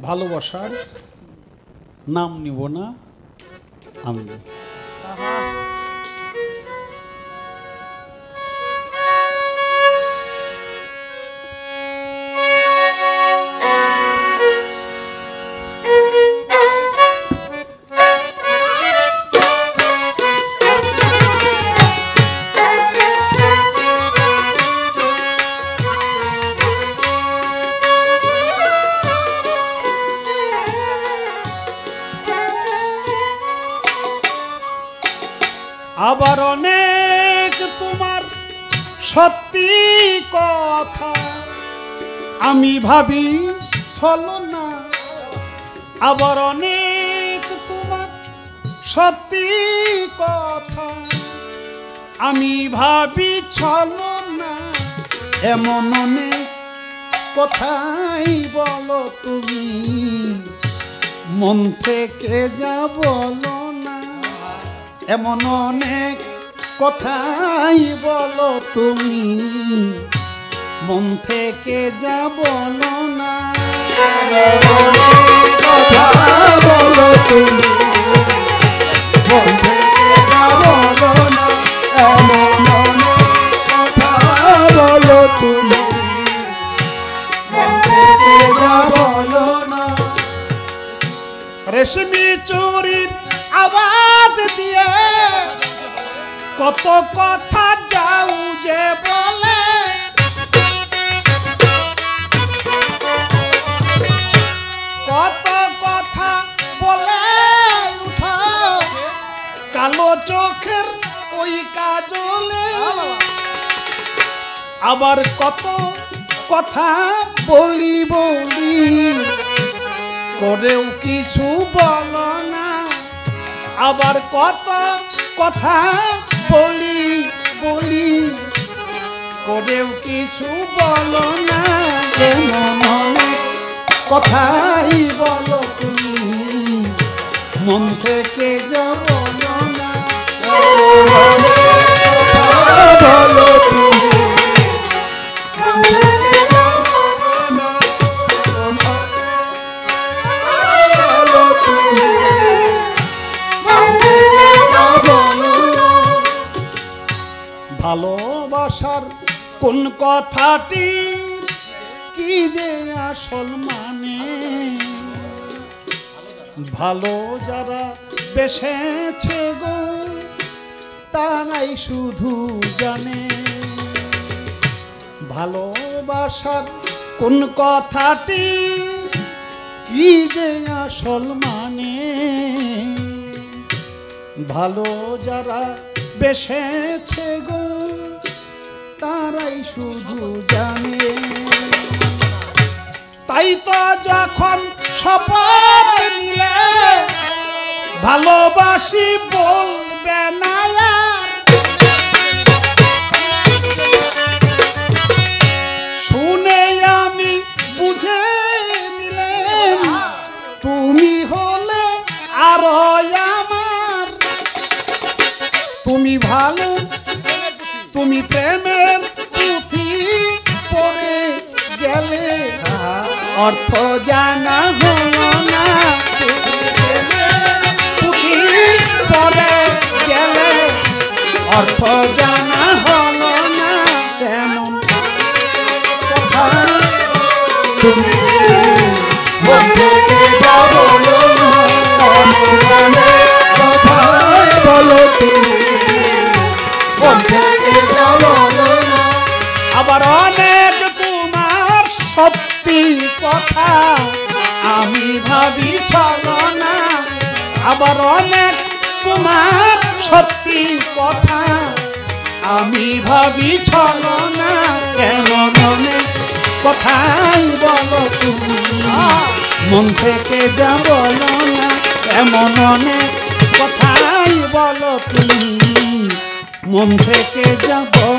ভালোবাসার নাম নিব না আমি। আবার অনেক তোমার সত্যি কথা আমি ভাবি ছলনা, আবার অনেক তোমার সত্যি কথা আমি ভাবি ছলনা। এমন অনেক কথাই বলো তুমি, মন থেকে যা বলো না। এমন অনেক কথাই বলো তুমি, মন থেকে যা বলো না। কথা বলো তুমি, মন থেকে যা বলো না। এমন অনেক কথা বলো তুমি, মন থেকে যা বলো না। রেশমি চুরির আওয়াজ দিয়ে কত কথা যাও যে বলে, কত কথা বলে উঠো কালো চোখের ওই কাজলে। আবার কত কথা বলি বলি করেও কিছু বলো না। আবার কত কথা বলি বলি করেও কিছু বলো না। এমন অনেক কথাই বলো তুমি, মন থেকে যা বলো না। বলো তুমি, মন থেকে যা বলো না। বলো তুমি, ভালোবাসার কোন কথাটি কি যে আসল মানে, ভালো যারা বেসেছে গো তারাই শুধু জানে। ভালোবাসার কোন কথাটি কি যে আসল মানে, ভালো যারা বেসেছে গো তারাই শুধু জানে। তাই তো যখন শপথ নিলে ভালোবাসি বলবে না আর, শুনে আমি বুঝে নিলাম তুমি হলে আরো আমার। তুমি ভালো, তুমি প্রেমের পুঁথি পড়ে গেলে অর্থ জানা হলো না। পুঁথি পড়ে গেলে অর্থ জানা হলো না। কেমন কথা তুমি মন থেকে যা বলো না। কথা বলো তুমি, মন থেকে যা বলো না। আবার অনেক তোমার সত্যি কথা আমি ভাবি ছলনা। আবার অনেক তোমার সত্যি কথা আমি ভাবি ছলনা। কেমন অনেক কথাই বলো তুমি, মন থেকে যা বলো না। এমন অনেক কথাই বলো তুমি, মন থেকে যা বলো